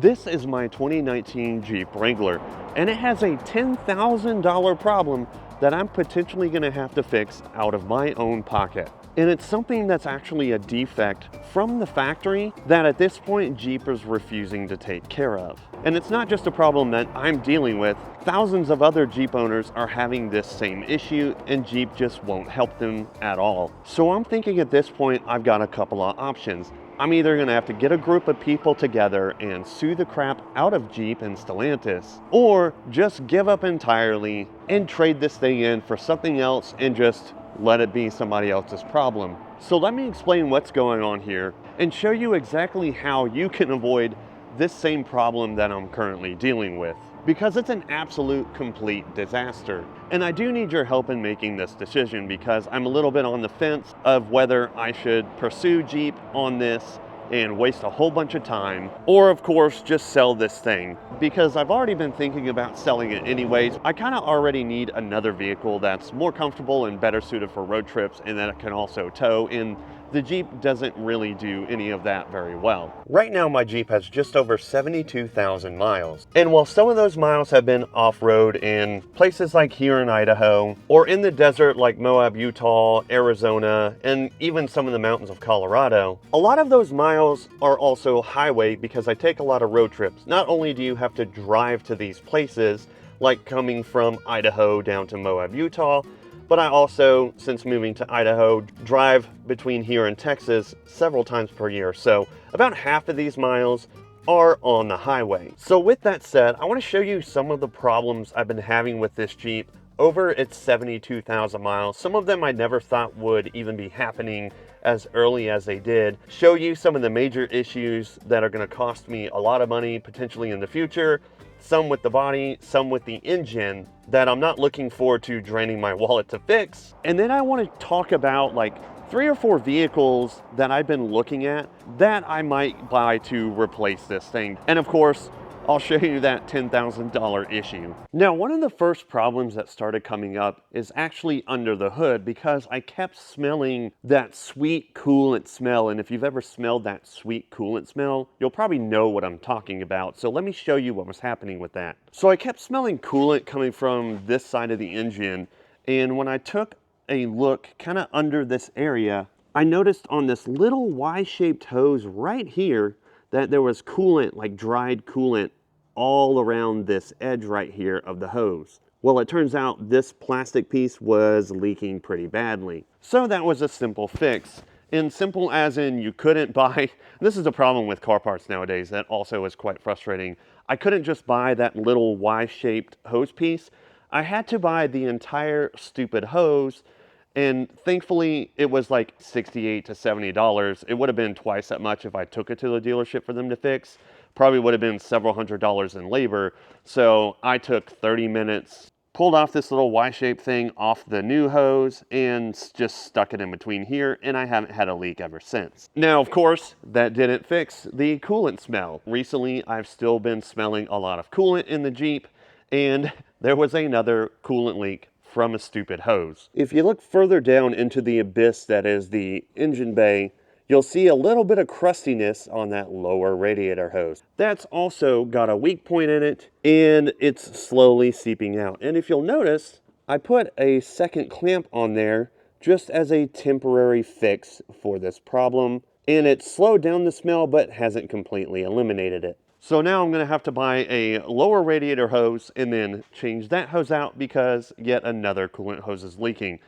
This is my 2019 Jeep Wrangler, and it has a $10,000 problem that I'm potentially going to have to fix out of my own pocket. And it's something that's actually a defect from the factory that at this point Jeep is refusing to take care of. And it's not just a problem that I'm dealing with. Thousands of other Jeep owners are having this same issue, and Jeep just won't help them at all. So I'm thinking at this point I've got a couple of options. I'm either going to have to get a group of people together and sue the crap out of Jeep and Stellantis, or just give up entirely and trade this thing in for something else and just let it be somebody else's problem. So let me explain what's going on here and show you exactly how you can avoid this same problem that I'm currently dealing with, because it's an absolute complete disaster. And I do need your help in making this decision because I'm a little bit on the fence of whether I should pursue Jeep on this and waste a whole bunch of time, or of course just sell this thing, because I've already been thinking about selling it anyways. I kind of already need another vehicle that's more comfortable and better suited for road trips and that it can also tow, and the Jeep doesn't really do any of that very well. Right now my Jeep has just over 72,000 miles. And while some of those miles have been off-road in places like here in Idaho, or in the desert like Moab, Utah, Arizona, and even some of the mountains of Colorado, a lot of those miles are also highway because I take a lot of road trips. Not only do you have to drive to these places, like coming from Idaho down to Moab, Utah, but I also, since moving to Idaho, drive between here and Texas several times per year. So about half of these miles are on the highway. So with that said, I want to show you some of the problems I've been having with this Jeep over its 72,000 miles. Some of them I never thought would even be happening as early as they did. Show you some of the major issues that are going to cost me a lot of money potentially in the future. Some with the body, some with the engine that I'm not looking forward to draining my wallet to fix. And then I want to talk about like 3 or 4 vehicles that I've been looking at that I might buy to replace this thing. And of course, I'll show you that $10,000 issue. Now, one of the first problems that started coming up is actually under the hood, because I kept smelling that sweet coolant smell. And if you've ever smelled that sweet coolant smell, you'll probably know what I'm talking about. So let me show you what was happening with that. So I kept smelling coolant coming from this side of the engine. And when I took a look kind of under this area, I noticed on this little Y-shaped hose right here that there was coolant, like dried coolant, all around this edge right here of the hose. Well, it turns out this plastic piece was leaking pretty badly. So that was a simple fix. And simple as in you couldn't buy, this is a problem with car parts nowadays that also is quite frustrating. I couldn't just buy that little Y-shaped hose piece. I had to buy the entire stupid hose. And thankfully, it was like $68 to $70. It would have been twice that much if I took it to the dealership for them to fix. Probably would have been several $100s in labor. So I took 30 minutes, pulled off this little Y-shaped thing off the new hose, and just stuck it in between here, and I haven't had a leak ever since. Now, of course, that didn't fix the coolant smell. Recently, I've still been smelling a lot of coolant in the Jeep, and there was another coolant leak from a stupid hose. If you look further down into the abyss that is the engine bay, you'll see a little bit of crustiness on that lower radiator hose. That's also got a weak point in it, and it's slowly seeping out. And if you'll notice, I put a second clamp on there just as a temporary fix for this problem, and it slowed down the smell but hasn't completely eliminated it. So now I'm going to have to buy a lower radiator hose and then change that hose out because yet another coolant hose is leaking.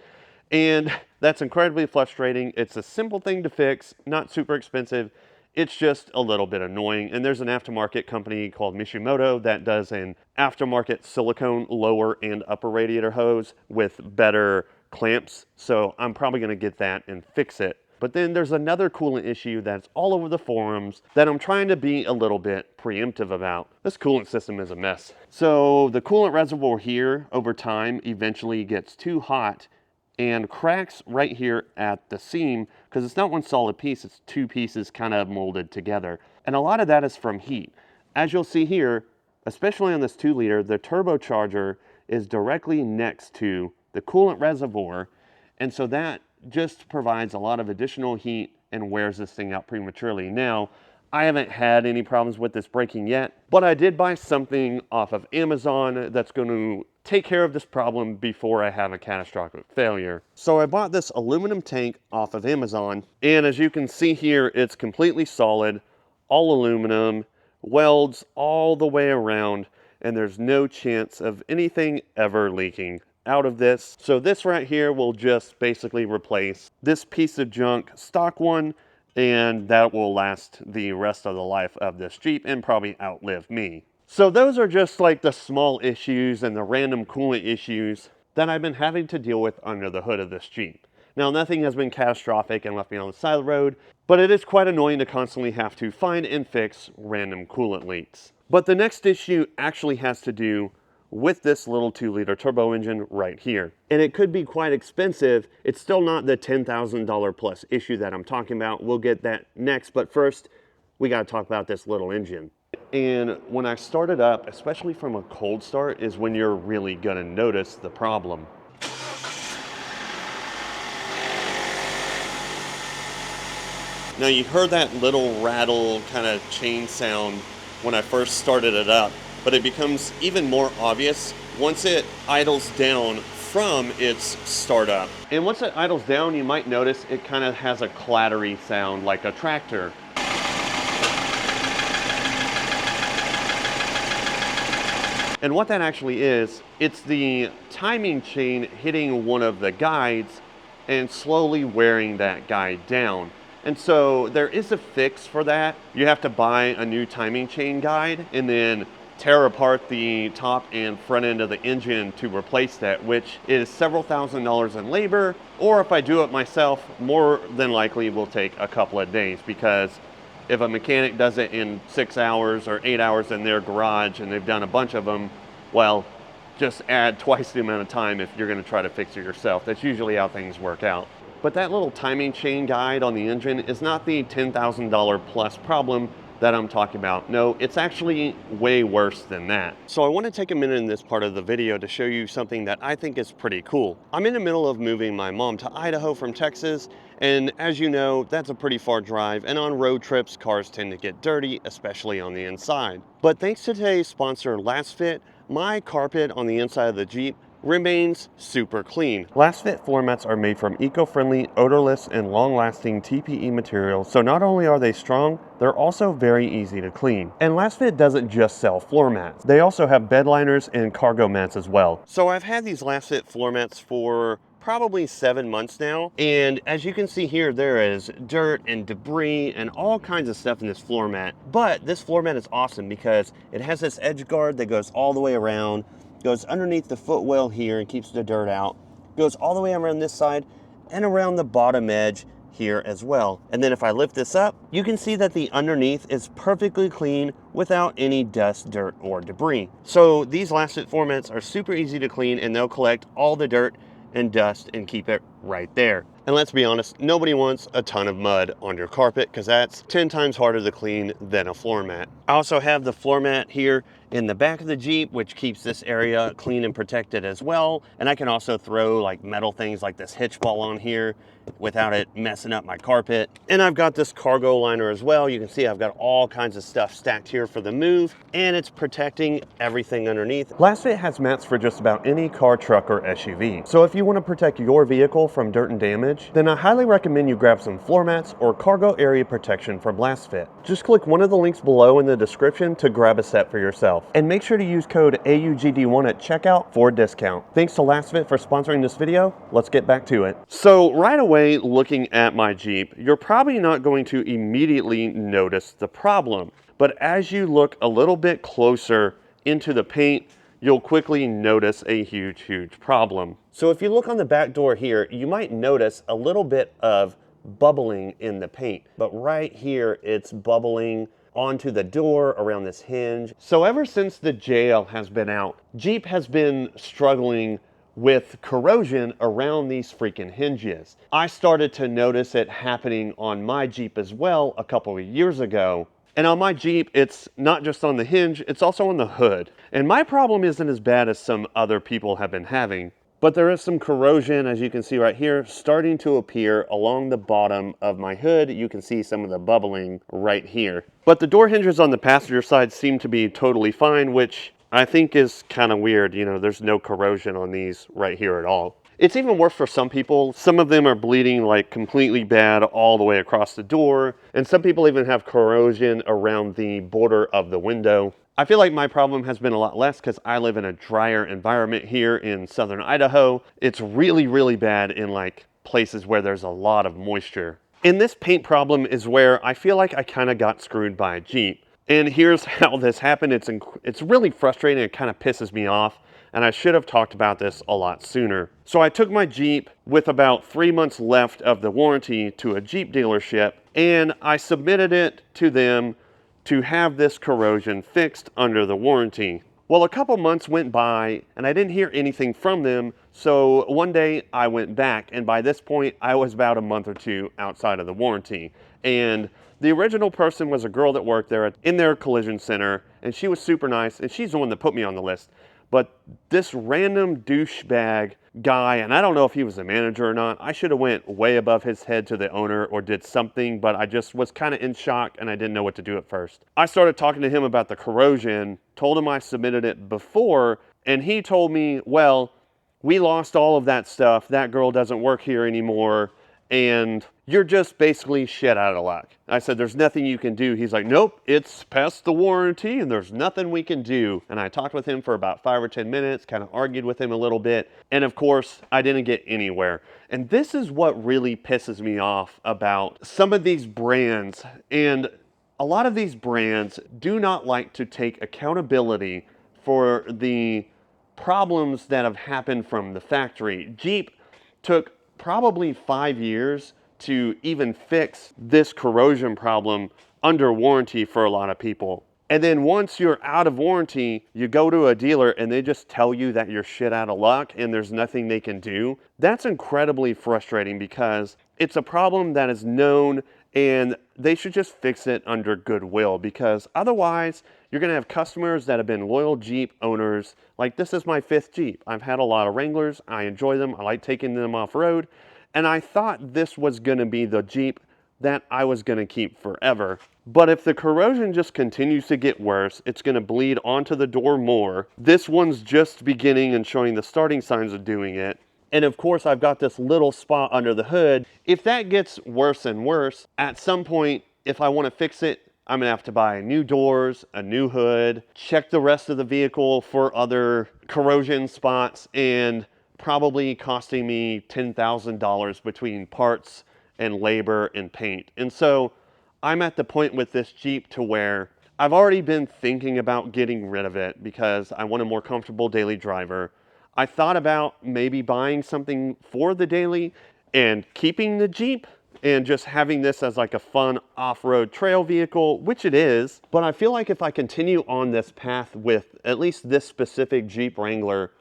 And that's incredibly frustrating. It's a simple thing to fix, not super expensive. It's just a little bit annoying. And there's an aftermarket company called Mishimoto that does an aftermarket silicone lower and upper radiator hose with better clamps. So I'm probably going to get that and fix it. But then there's another coolant issue that's all over the forums that I'm trying to be a little bit preemptive about. This coolant system is a mess. So the coolant reservoir here over time eventually gets too hot and cracks right here at the seam, because it's not one solid piece, it's 2 pieces kind of molded together. And a lot of that is from heat. As you'll see here, especially on this 2-liter, the turbocharger is directly next to the coolant reservoir, and so that just provides a lot of additional heat and wears this thing out prematurely. Now, I haven't had any problems with this braking yet, but I did buy something off of Amazon that's going to take care of this problem before I have a catastrophic failure. So I bought this aluminum tank off of Amazon, and as you can see here, it's completely solid, all aluminum, welds all the way around, and there's no chance of anything ever leaking out of this. So this right here will just basically replace this piece of junk, stock one, and that will last the rest of the life of this Jeep and probably outlive me. So those are just like the small issues and the random coolant issues that I've been having to deal with under the hood of this Jeep. Now, nothing has been catastrophic and left me on the side of the road, but it is quite annoying to constantly have to find and fix random coolant leaks. But the next issue actually has to do with this little 2-liter turbo engine right here. And it could be quite expensive. It's still not the $10,000 plus issue that I'm talking about. We'll get that next, but first, we gotta talk about this little engine. And when I start it up, especially from a cold start, is when you're really gonna notice the problem. Now you heard that little rattle kind of chain sound when I first started it up, but it becomes even more obvious once it idles down from its startup. And once it idles down, you might notice it kind of has a clattery sound like a tractor. And what that actually is, it's the timing chain hitting one of the guides and slowly wearing that guide down. And so there is a fix for that. You have to buy a new timing chain guide and then tear apart the top and front end of the engine to replace that, which is several $1,000s in labor, or if I do it myself, more than likely will take a couple of days, because if a mechanic does it in 6 hours or 8 hours in their garage and they've done a bunch of them, well, just add twice the amount of time if you're going to try to fix it yourself. That's usually how things work out. But that little timing chain guide on the engine is not the $10,000 plus problem that I'm talking about. No, it's actually way worse than that. So I want to take a minute in this part of the video to show you something that I think is pretty cool. I'm in the middle of moving my mom to Idaho from Texas, and as you know, that's a pretty far drive, and on road trips, cars tend to get dirty, especially on the inside. But thanks to today's sponsor, LastFit, my carpet on the inside of the Jeep remains super clean. LastFit floor mats are made from eco-friendly, odorless, and long-lasting TPE materials, so not only are they strong, they're also very easy to clean. And LastFit doesn't just sell floor mats. They also have bed liners and cargo mats as well. So I've had these LastFit floor mats for probably 7 months now, and as you can see here, there is dirt and debris and all kinds of stuff in this floor mat. But this floor mat is awesome because it has this edge guard that goes all the way around, goes underneath the footwell here and keeps the dirt out, goes all the way around this side and around the bottom edge here as well. And then if I lift this up, you can see that the underneath is perfectly clean without any dust, dirt, or debris. So these LastFit floor mats are super easy to clean, and they'll collect all the dirt and dust and keep it right there. And let's be honest, nobody wants a ton of mud on your carpet, because that's 10 times harder to clean than a floor mat. I also have the floor mat here in the back of the Jeep, which keeps this area clean and protected as well. And I can also throw like metal things like this hitch ball on here without it messing up my carpet. And I've got this cargo liner as well. You can see I've got all kinds of stuff stacked here for the move, and it's protecting everything underneath. LastFit has mats for just about any car, truck, or SUV. So if you want to protect your vehicle from dirt and damage, then I highly recommend you grab some floor mats or cargo area protection from LastFit. Just click one of the links below in the description to grab a set for yourself. And make sure to use code AUGD1 at checkout for a discount. Thanks to LastFit for sponsoring this video. Let's get back to it. So right away, looking at my Jeep, you're probably not going to immediately notice the problem. But as you look a little bit closer into the paint, you'll quickly notice a huge problem. So if you look on the back door here, you might notice a little bit of bubbling in the paint. But right here, it's bubbling onto the door around this hinge. So ever since the JL has been out, Jeep has been struggling with corrosion around these freaking hinges. I started to notice it happening on my Jeep as well a couple of years ago. And on my Jeep, it's not just on the hinge, it's also on the hood. And my problem isn't as bad as some other people have been having. but there is some corrosion, as you can see right here, starting to appear along the bottom of my hood. You can see some of the bubbling right here. But the door hinges on the passenger side seem to be totally fine, which I think is kind of weird. You know, there's no corrosion on these right here at all. It's even worse for some people. Some of them are bleeding like completely bad all the way across the door, and some people even have corrosion around the border of the window. I feel like my problem has been a lot less because I live in a drier environment here in southern Idaho. It's really, really bad in like places where there's a lot of moisture. And this paint problem is where I feel like I kind of got screwed by a Jeep. And here's how this happened. It's really frustrating. It kind of pisses me off. And I should have talked about this a lot sooner. So I took my Jeep with about 3 months left of the warranty to a Jeep dealership, and I submitted it to them to have this corrosion fixed under the warranty. Well, a couple months went by and I didn't hear anything from them. So one day I went back, and by this point I was about a month or two outside of the warranty. And the original person was a girl that worked there in their collision center, and she was super nice, and she's the one that put me on the list. But this random douchebag guy, and I don't know if he was a manager or not, I should have went way above his head to the owner or did something, but I just was kind of in shock and I didn't know what to do at first. I started talking to him about the corrosion, told him I submitted it before, and he told me, well, we lost all of that stuff, that girl doesn't work here anymore, and you're just basically shit out of luck. I said, there's nothing you can do. He's like, nope, it's past the warranty and there's nothing we can do. And I talked with him for about 5 or 10 minutes, kind of argued with him a little bit. And of course, I didn't get anywhere. And this is what really pisses me off about some of these brands. And a lot of these brands do not like to take accountability for the problems that have happened from the factory. Jeep took probably 5 years to even fix this corrosion problem under warranty for a lot of people. And then once you're out of warranty, you go to a dealer and they just tell you that you're shit out of luck and there's nothing they can do. That's incredibly frustrating because it's a problem that is known, and they should just fix it under goodwill, because otherwise you're going to have customers that have been loyal Jeep owners. Like, this is my 5th Jeep. I've had a lot of Wranglers. I enjoy them. I like taking them off-road. And I thought this was going to be the Jeep that I was going to keep forever. But if the corrosion just continues to get worse, it's going to bleed onto the door more. This one's just beginning and showing the starting signs of doing it. And of course, I've got this little spot under the hood. If that gets worse and worse, at some point, if I want to fix it, I'm going to have to buy new doors, a new hood, check the rest of the vehicle for other corrosion spots, and probably costing me $10,000 between parts and labor and paint. And so I'm at the point with this Jeep to where I've already been thinking about getting rid of it because I want a more comfortable daily driver. I thought about maybe buying something for the daily and keeping the Jeep and just having this as like a fun off-road trail vehicle, which it is. But I feel like if I continue on this path with at least this specific Jeep Wrangler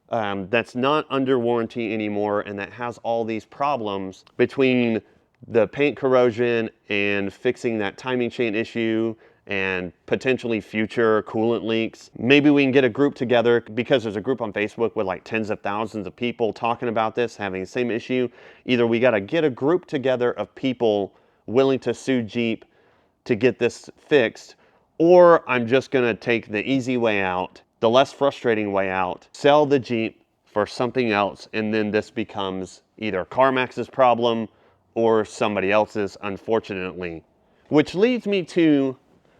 that's not under warranty anymore and that has all these problems between the paint corrosion and fixing that timing chain issue and potentially future coolant leaks. Maybe we can get a group together, because there's a group on Facebook with like tens of thousands of people talking about this, having the same issue. Either we got to get a group together of people willing to sue Jeep to get this fixed, or I'm just going to take the easy way out, the less frustrating way out, sell the Jeep for something else, and then this becomes either CarMax's problem or somebody else's, unfortunately. Which leads me to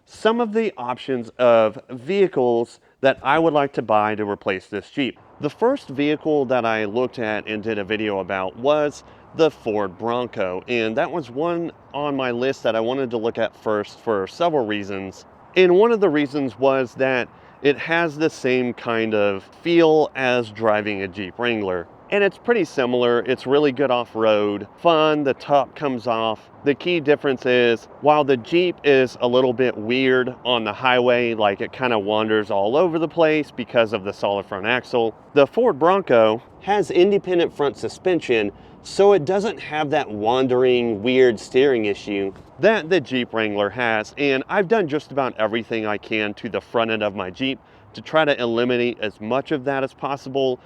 some of the options of vehicles that I would like to buy to replace this Jeep. The first vehicle that I looked at and did a video about was the Ford Bronco, and that was one on my list that I wanted to look at first for several reasons. And one of the reasons was that it has the same kind of feel as driving a Jeep Wrangler. And it's pretty similar. It's really good off-road, fun, the top comes off. The key difference is, while the Jeep is a little bit weird on the highway, like it kind of wanders all over the place because of the solid front axle, the Ford Bronco has independent front suspension, so it doesn't have that wandering, weird steering issue that the Jeep Wrangler has. And I've done just about everything I can to the front end of my Jeep to try to eliminate as much of that as possible.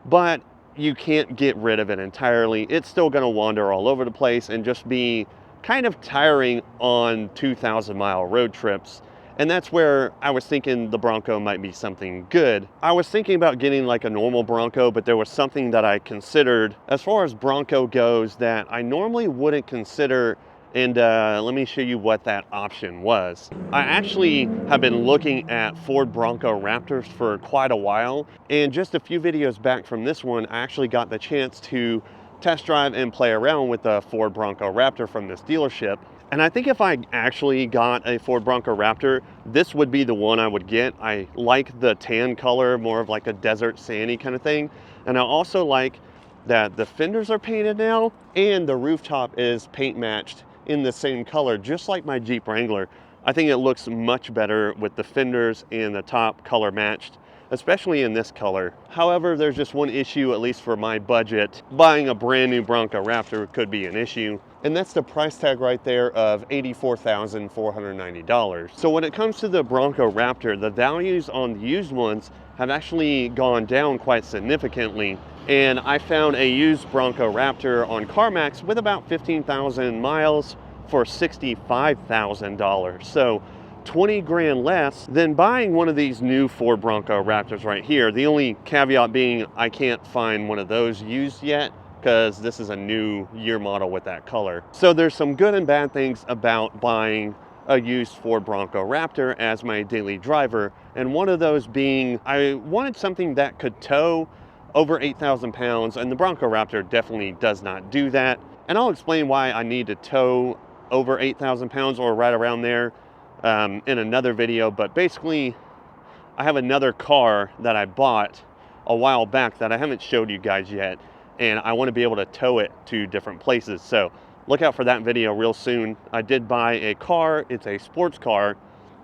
But you can't get rid of it entirely. It's still going to wander all over the place and just be kind of tiring on 2,000-mile road trips. And that's where I was thinking the Bronco might be something good. I was thinking about getting like a normal Bronco, but there was something that I considered as far as Bronco goes that I normally wouldn't consider. And let me show you what that option was. I actually have been looking at Ford Bronco Raptors for quite a while. And just a few videos back from this one, I actually got the chance to test drive and play around with the Ford Bronco Raptor from this dealership. And I think if I actually got a Ford Bronco Raptor, this would be the one I would get. I like the tan color, more of like a desert sandy kind of thing. And I also like that the fenders are painted now and the rooftop is paint matched in the same color, just like my Jeep Wrangler. I think it looks much better with the fenders and the top color matched, especially in this color. However, there's just one issue, at least for my budget. Buying a brand new Bronco Raptor could be an issue, and that's the price tag right there of $84,490. So when it comes to the Bronco Raptor, the values on the used ones have actually gone down quite significantly. And I found a used Bronco Raptor on CarMax with about 15,000 miles for $65,000. So 20 grand less than buying one of these new Ford Bronco Raptors right here. The only caveat being I can't find one of those used yet because this is a new year model with that color. So there's some good and bad things about buying a used Ford Bronco Raptor as my daily driver. And one of those being I wanted something that could tow over 8,000 pounds, and the Bronco Raptor definitely does not do that. And I'll explain why I need to tow over 8,000 pounds or right around there in another video. But basically, I have another car that I bought a while back that I haven't showed you guys yet, and I want to be able to tow it to different places. So look out for that video real soon. I did buy a car, it's a sports car,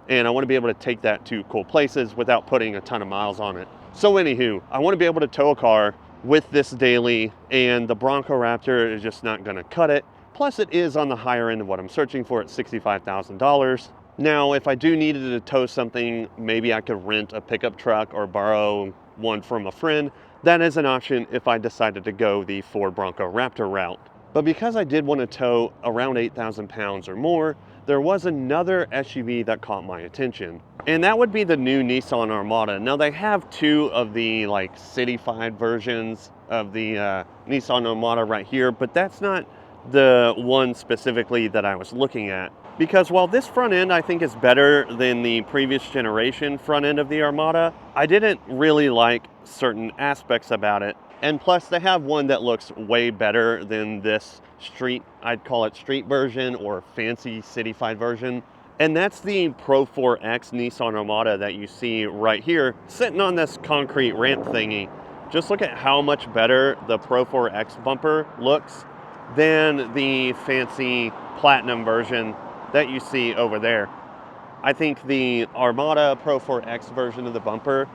and I want to be able to take that to cool places without putting a ton of miles on it. So anywho, I want to be able to tow a car with this daily, and the Bronco Raptor is just not going to cut it. Plus it is on the higher end of what I'm searching for at $65,000. Now, if I do needed to tow something, maybe I could rent a pickup truck or borrow one from a friend. That is an option if I decided to go the Ford Bronco Raptor route. But because I did want to tow around 8,000 pounds or more, there was another SUV that caught my attention. And that would be the new Nissan Armada. Now they have two of the like cityfied versions of the Nissan Armada right here, but that's not the one specifically that I was looking at. Because while this front end I think is better than the previous generation front end of the Armada, I didn't really like certain aspects about it. And plus they have one that looks way better than this street, I'd call it street version or fancy cityfied version. And that's the Pro 4X Nissan Armada that you see right here, sitting on this concrete ramp thingy. Just look at how much better the Pro 4X bumper looks than the fancy platinum version that you see over there. I think the Armada Pro 4X version of the bumper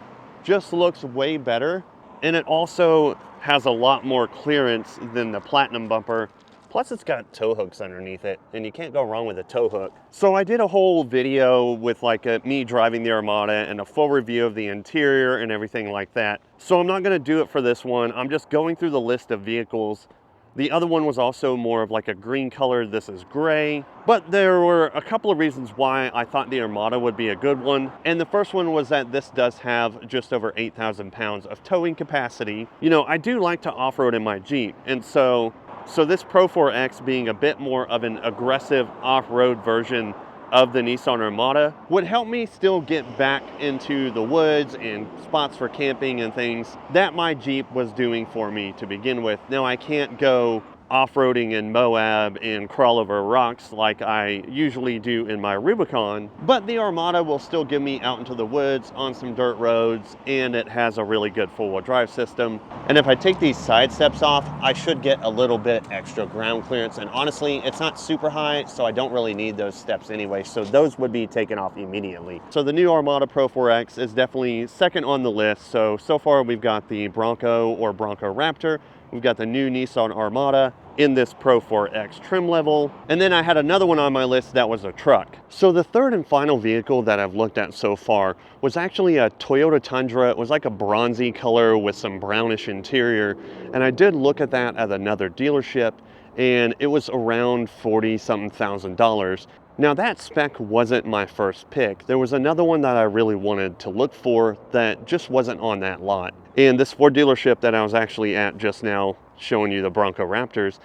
just looks way better, and it also has a lot more clearance than the platinum bumper. Plus it's got tow hooks underneath it, and you can't go wrong with a tow hook. So I did a whole video with like me driving the Armada and a full review of the interior and everything like that. So I'm not gonna do it for this one. I'm just going through the list of vehicles. The other one was also more of like a green color. This is gray. But there were a couple of reasons why I thought the Armada would be a good one. And the first one was that this does have just over 8,000 pounds of towing capacity. You know, I do like to off-road in my Jeep. And so this Pro 4X being a bit more of an aggressive off-road version of the Nissan Armada would help me still get back into the woods and spots for camping and things that my Jeep was doing for me to begin with. Now I can't go off-roading in Moab and crawl over rocks like I usually do in my Rubicon, but the Armada will still get me out into the woods on some dirt roads, and it has a really good four-wheel drive system. And if I take these side steps off, I should get a little bit extra ground clearance, and honestly, it's not super high, so I don't really need those steps anyway, so those would be taken off immediately. So the new Armada Pro 4X is definitely second on the list. So far we've got the Bronco or Bronco Raptor, We've got the new Nissan Armada in this Pro 4X trim level. And then I had another one on my list that was a truck. So the third and final vehicle that I've looked at so far was actually a Toyota Tundra. It was like a bronzy color with some brownish interior. And I did look at that at another dealership, and it was around $40-something thousand. Now that spec wasn't my first pick. There was another one that I really wanted to look for that just wasn't on that lot. And this Ford dealership that I was actually at just now, showing you the Bronco Raptors,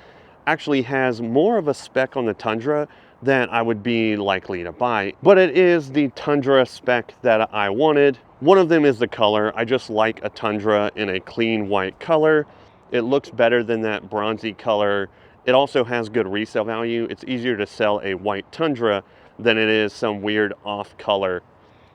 actually has more of a spec on the Tundra that I would be likely to buy. But it is the Tundra spec that I wanted. One of them is the color. I just like a Tundra in a clean white color. It looks better than that bronzy color. It also has good resale value. It's easier to sell a white Tundra than it is some weird off color.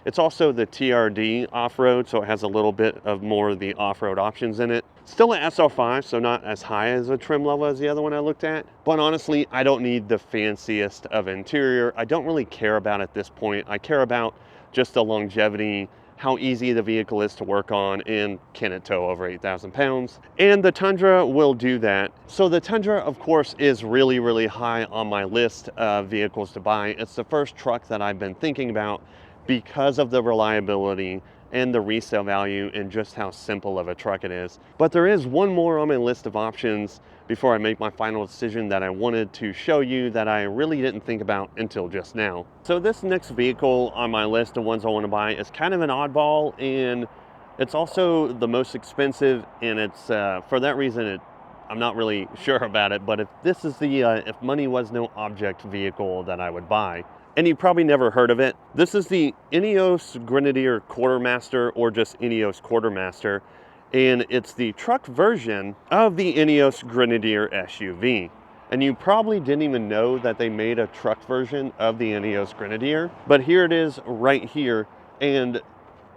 It's also the TRD off-road, so it has a little bit of more of the off-road options in it. Still an SR5, so not as high as a trim level as the other one I looked at. But honestly, I don't need the fanciest of interior. I don't really care about at this point. I care about just the longevity, how easy the vehicle is to work on, and can it tow over 8,000 pounds. And the Tundra will do that. So the Tundra, of course, is really, really high on my list of vehicles to buy. It's the first truck that I've been thinking about because of the reliability and the resale value and just how simple of a truck it is. But there is one more on my list of options before I make my final decision that I wanted to show you that I really didn't think about until just now. So this next vehicle on my list of ones I want to buy is kind of an oddball, and it's also the most expensive, and it's for that reason I'm not really sure about it. But if this is the if money was no object vehicle that I would buy, and you probably never heard of it. This is the Ineos Grenadier Quartermaster, or just Ineos Quartermaster, and it's the truck version of the Ineos Grenadier SUV. And you probably didn't even know that they made a truck version of the Ineos Grenadier, but here it is right here. And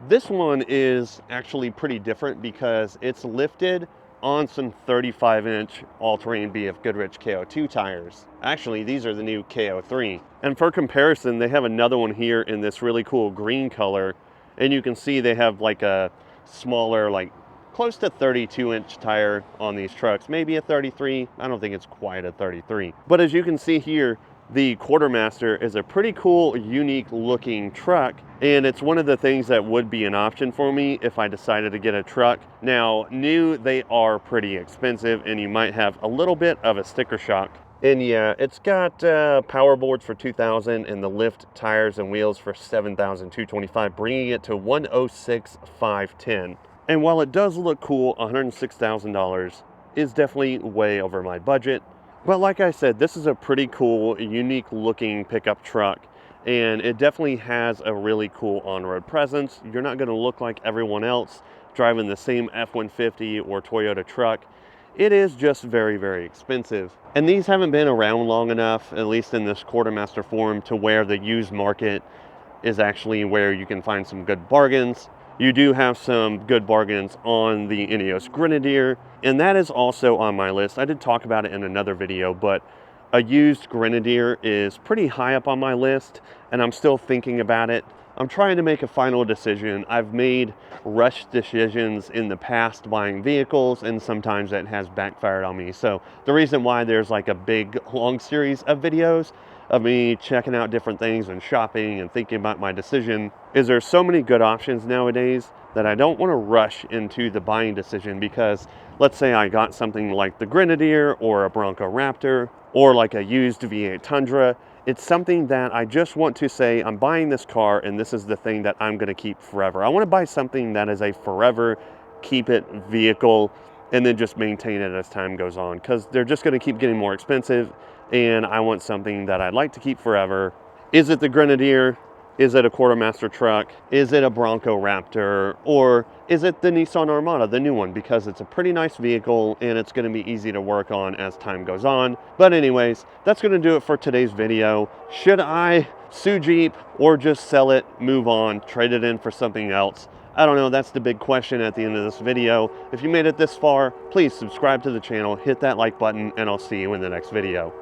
this one is actually pretty different because it's lifted on some 35-inch all-terrain BF Goodrich KO2 tires. Actually, these are the new KO3. And for comparison, they have another one here in this really cool green color, and you can see they have like a smaller, like close to 32-inch tire on these trucks, maybe a 33. I don't think it's quite a 33. But as you can see here, the Quartermaster is a pretty cool, unique looking truck, and it's one of the things that would be an option for me if I decided to get a truck. Now, new, they are pretty expensive, and you might have a little bit of a sticker shock. And yeah, it's got power boards for $2,000 and the lift tires and wheels for $7,225, bringing it to $106,510. And while it does look cool, $106,000 is definitely way over my budget. But like I said, this is a pretty cool, unique looking pickup truck, and it definitely has a really cool on-road presence. You're not going to look like everyone else driving the same F-150 or Toyota truck. It is just very, very expensive. And these haven't been around long enough, at least in this Quartermaster form, to where the used market is actually where you can find some good bargains. You do have some good bargains on the Ineos Grenadier, and that is also on my list. I did talk about it in another video, but a used Grenadier is pretty high up on my list, and I'm still thinking about it. I'm trying to make a final decision. I've made rushed decisions in the past buying vehicles, and sometimes that has backfired on me. So the reason why there's like a big long series of videos of me checking out different things and shopping and thinking about my decision is there's so many good options nowadays that I don't want to rush into the buying decision, because let's say I got something like the Grenadier or a Bronco Raptor or like a used V8 Tundra. It's something that I just want to say, I'm buying this car and this is the thing that I'm going to keep forever. I want to buy something that is a forever keep it vehicle, and then just maintain it as time goes on, because they're just going to keep getting more expensive, and I want something that I'd like to keep forever. Is it the Grenadier? Is it a Quartermaster truck? Is it a Bronco Raptor? Or is it the Nissan Armada, the new one? Because it's a pretty nice vehicle and it's going to be easy to work on as time goes on. But anyways, that's going to do it for today's video. Should I sue Jeep or just sell it, move on, trade it in for something else? I don't know. That's the big question at the end of this video. If you made it this far, please subscribe to the channel, hit that like button, and I'll see you in the next video.